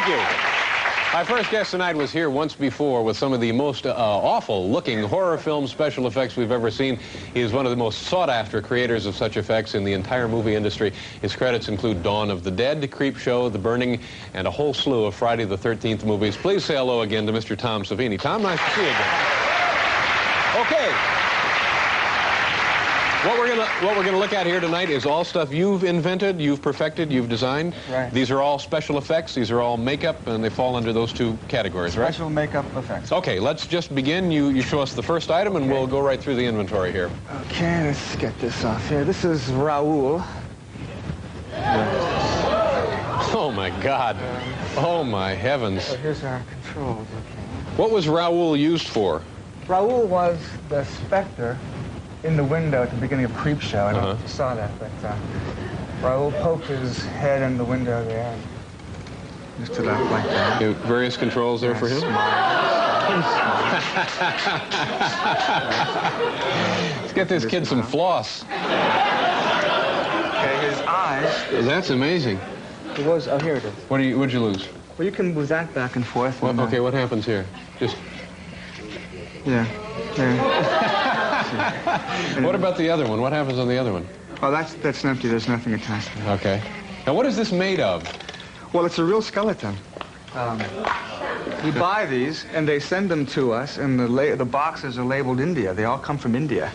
Thank you. Our first guest tonight was here once before with some of the most awful-looking horror film special effects we've ever seen. He is one of the most sought-after creators of such effects in the entire movie industry. His credits include Dawn of the Dead, Creepshow, The Burning, and a whole slew of Friday the 13th movies. Please say hello again to Mr. Tom Savini. Tom, nice to see you again. Okay. What we're gonna look at here tonight is all stuff you've invented, you've perfected, you've designed. Right. These are all special effects. These are all makeup, and they fall under those two categories, right? Special makeup effects. Okay, let's just begin. You show us the first item, and we'll go right through the inventory here. Okay, let's get this off here. This is Raoul. Oh my God! Oh my heavens! So here's our controls. Okay. What was Raoul used for? Raoul was the specter in the window at the beginning of Creepshow. I don't know if you saw that, but Raoul poked his head in the window there. Just to that like that. You have various controls there for him? Let's get this kid some floss. Okay, his eyes. That's amazing. It was, oh, here it is. What'd you lose? Well, you can move that back and forth. What, okay, what happens here? Just... Yeah, there. What about the other one? What happens on the other one? Oh, that's empty. There's nothing attached to it. Okay. Now, what is this made of? Well, it's a real skeleton. We buy these, and they send them to us, and the boxes are labeled India. They all come from India.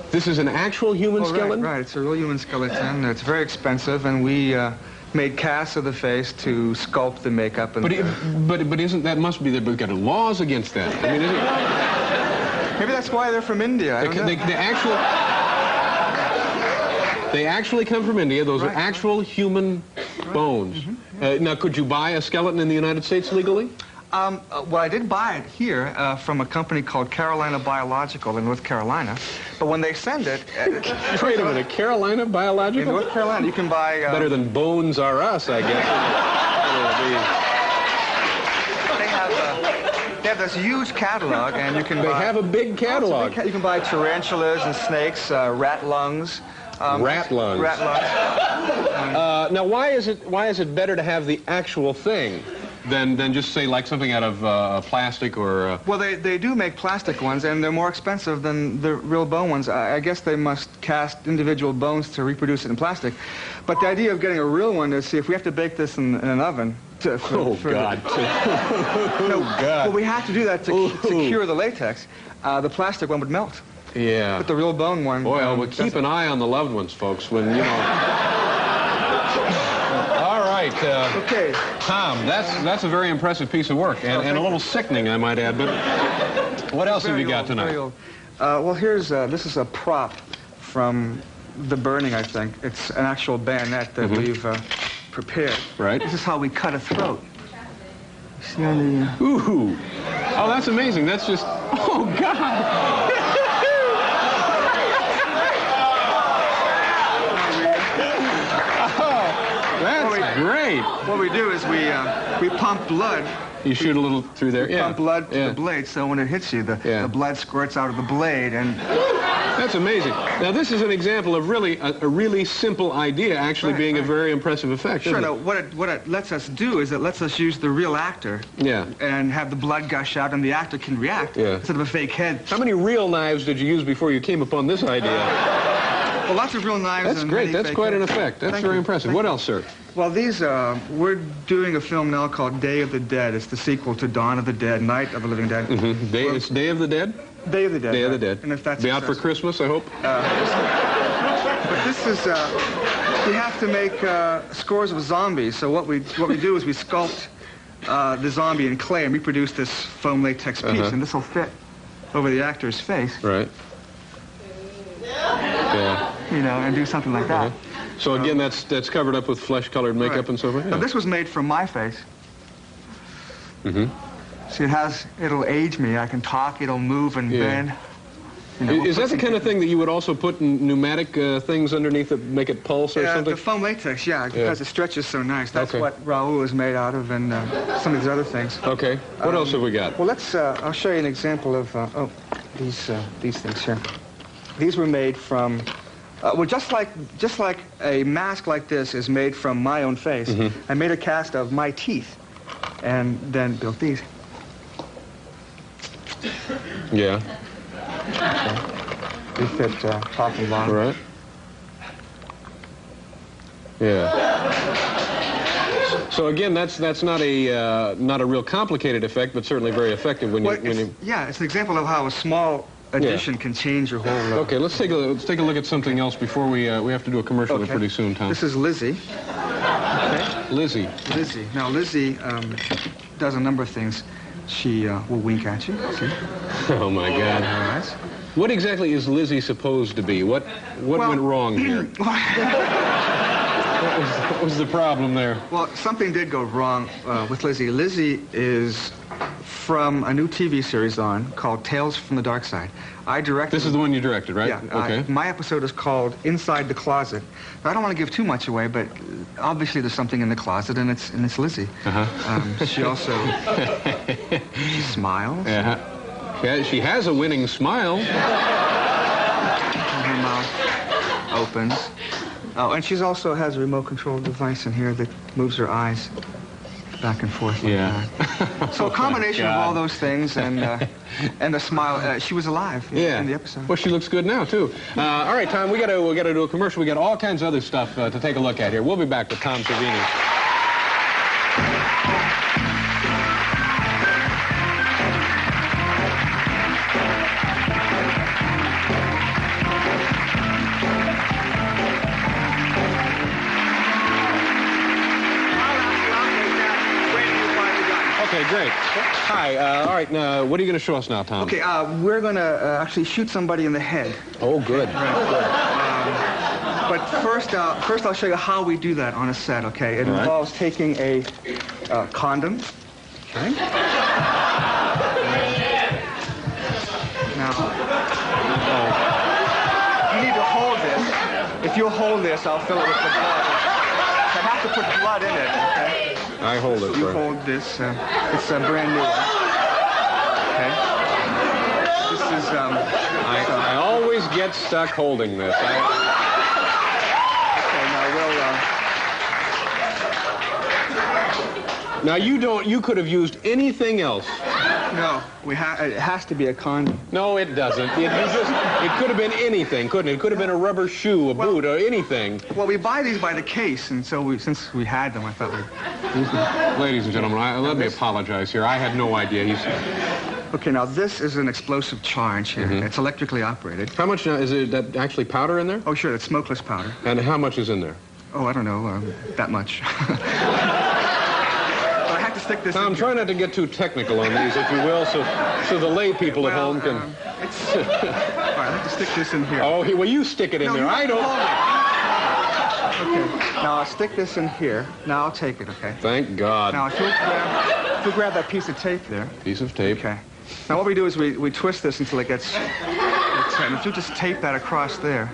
This is an actual human skeleton? Right. It's a real human skeleton. It's very expensive, and we made casts of the face to sculpt the makeup. And but isn't that must be that we've got laws against that? I mean, maybe that's why they're from India. I don't know. They actually come from India. Those are actual human bones. Now, could you buy a skeleton in the United States legally? Well, I did buy it here from a company called Carolina Biological in North Carolina. But when they send it... Wait a minute, Carolina Biological? In North Carolina, you can buy... Better than Bones Are Us, I guess. They have this huge catalog, and you can buy... They have a big catalog. You can buy tarantulas and snakes, rat lungs. Rat lungs. Rat lungs. Now, why is it better to have the actual thing than just say like something out of plastic or? Well, they do make plastic ones, and they're more expensive than the real bone ones. I guess they must cast individual bones to reproduce it in plastic. But the idea of getting a real one is, see, if we have to bake this in an oven. God. Oh God. Well, we have to do that to cure the latex. The plastic one would melt. Yeah. But the real bone one... Boy, well, keep an eye on the loved ones, folks, when, you know... All right. Okay. Tom, that's a very impressive piece of work, and a little sickening, I might add, but what else have you got tonight? Well, here's... this is a prop from The Burning, I think. It's an actual bayonet that we've prepared. Right. This is how we cut a throat. See on the... Ooh. Oh, that's amazing. That's just... Oh, God. That's great. What we do is we pump blood. You shoot a little through there. Pump blood to the blade, so when it hits you, the blood squirts out of the blade, and... That's amazing. Now, this is an example of really a really simple idea actually being a very impressive effect. Sure. Now, what it lets us do is it lets us use the real actor. Yeah. And have the blood gush out, and the actor can react instead of a fake head. How many real knives did you use before you came upon this idea? Well, lots of real knives. That's great. That's quite an effect. That's very impressive. What else, sir? Well, these, we're doing a film now called Day of the Dead. It's the sequel to Dawn of the Dead, Night of the Living Dead. It's Day of the Dead? Day of the Dead. Day of the Dead. And if that's be out for Christmas, I hope. But this is, we have to make scores of zombies. So what we do is we sculpt the zombie in clay and reproduce this foam latex piece, and this will fit over the actor's face. Right. Yeah. You know, and do something like that. So again, that's covered up with flesh-colored makeup and so forth. Now, this was made from my face. See, it'll age me. I can talk. It'll move and bend. You know, is that the kind of thing that you would also put in pneumatic things underneath that make it pulse or something? The foam latex, because it stretches so nice. That's what Raoul is made out of, and some of these other things. Okay. What else have we got? Well, I'll show you an example of these things here. These were made from. Well, just like a mask like this is made from my own face, I made a cast of my teeth. and then built these. Yeah. They fit top and bottom. Right. Yeah. So again, that's not a real complicated effect, but certainly very effective when you. Yeah, it's an example of how a small addition can change your whole. Okay, let's take a look at something else before we have to do a commercial pretty soon, Tom. This is Lizzie. Okay. Lizzie. Lizzie. Now Lizzie does a number of things. She will wink at you. See? Oh my God. All right. What exactly is Lizzie supposed to be? What went wrong here? What was the problem there? Well, something did go wrong with Lizzie. Lizzie is from a new TV series on called Tales from the Dark Side. I directed. This is the one you directed, right? Yeah. Okay. My episode is called Inside the Closet. I don't want to give too much away, but obviously there's something in the closet, and it's Lizzie. She also she smiles. Yeah. She has a winning smile. And her mouth opens. Oh, and she also has a remote control device in here that moves her eyes back and forth. Yeah. Like so a combination of all those things and the smile. She was alive in the episode. Well, she looks good now too. All right, Tom, we gotta do a commercial. We got all kinds of other stuff to take a look at here. We'll be back with Tom Savini. Okay, great. Hi. All right. What are you going to show us now, Tom? Okay. We're going to actually shoot somebody in the head. Oh, good. But first I'll show you how we do that on a set. Okay. It involves taking a condom. Okay. Now, you need to hold this. If you'll hold this, I'll fill it with the blood. I have to put blood in it. Okay. I hold it. You hold this. It's a brand new one. Okay. This is. I always get stuck holding this. Okay. Now you could have used anything else. No. It has to be a condom. No, it doesn't. It could have been anything, couldn't it? It could have been a rubber shoe, a boot, or anything. Well, we buy these by the case, and so since we had them, I thought we'd use them. Ladies and gentlemen, let me apologize here. I had no idea. Okay, now this is an explosive charge here. It's electrically operated. How much is it? That actually powder in there? Oh, sure, it's smokeless powder. And how much is in there? Oh, I don't know, that much. Stick this Tom, try not to get too technical on these, if you will, so the lay people at home can. All right, I have to stick this in here. Oh, well, you stick it in there. I don't. Okay. Now I'll stick this in here. Now I'll take it. Okay. Thank God. Now if you'll grab that piece of tape there. Piece of tape. Okay. Now what we do is we twist this until it gets. And if you just tape that across there.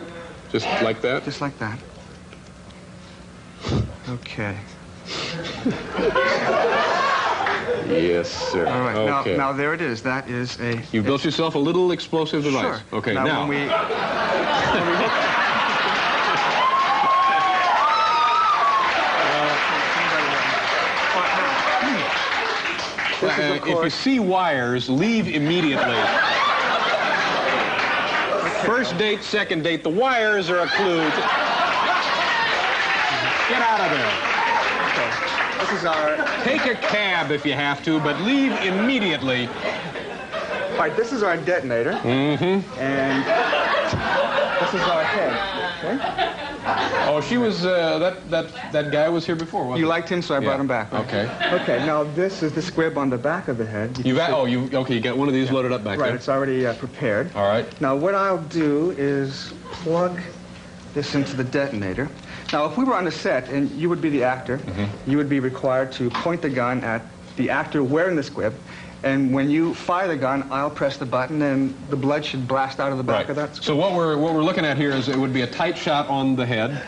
Just like that. Just like that. Okay. Yes, sir. All right. Okay. Now there it is. That is a. You built yourself a little explosive device. Sure. Okay. Now. When we hook. If you see wires, leave immediately. First date, second date, the wires are a clue. Get out of there. Okay. This is our... Take a cab if you have to, but leave immediately. All right, this is our detonator. And this is our head. Okay? Oh, she was, that guy was here before, wasn't he? You liked him, so I brought him back. Right? Okay. Okay, now this is the squib on the back of the head. You got one of these loaded up back there. Right, it's already prepared. All right. Now what I'll do is plug this into the detonator. Now if we were on the set and you would be the actor, you would be required to point the gun at the actor wearing the squib. And when you fire the gun, I'll press the button, and the blood should blast out of the back of that squib. So what we're looking at here is it would be a tight shot on the head.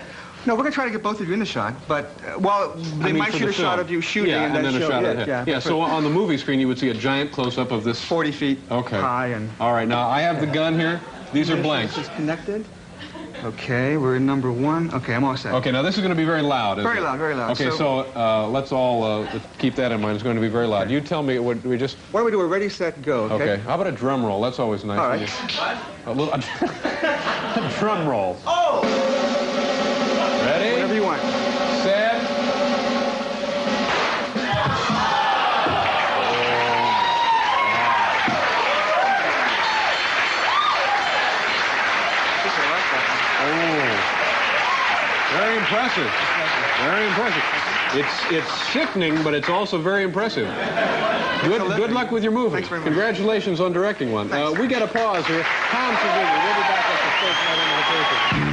No, we're going to try to get both of you in the shot, but, they might shoot a shot of you shooting and then a shot of the head. Yeah, so on the movie screen, you would see a giant close-up of this. 40 feet high. And all right, now I have the gun here. These are blanks. This is connected. Okay, we're in number 1. Okay, I'm all set. Okay, now this is going to be very loud, isn't Very it? loud, very loud. Okay, so let's all keep that in mind. It's going to be very loud. You tell me, what we just... Why don't we do a ready, set, go, okay? Okay, how about a drum roll? That's always nice. All right. A little... a drum roll. Oh! Ready? Whatever you want. Set. Very impressive. Very impressive. It's sickening, but it's also very impressive. Good luck with your movie. Thanks very much. Congratulations on directing one. We got a pause here. Tom Savini. We'll be back at the station right on the vacation.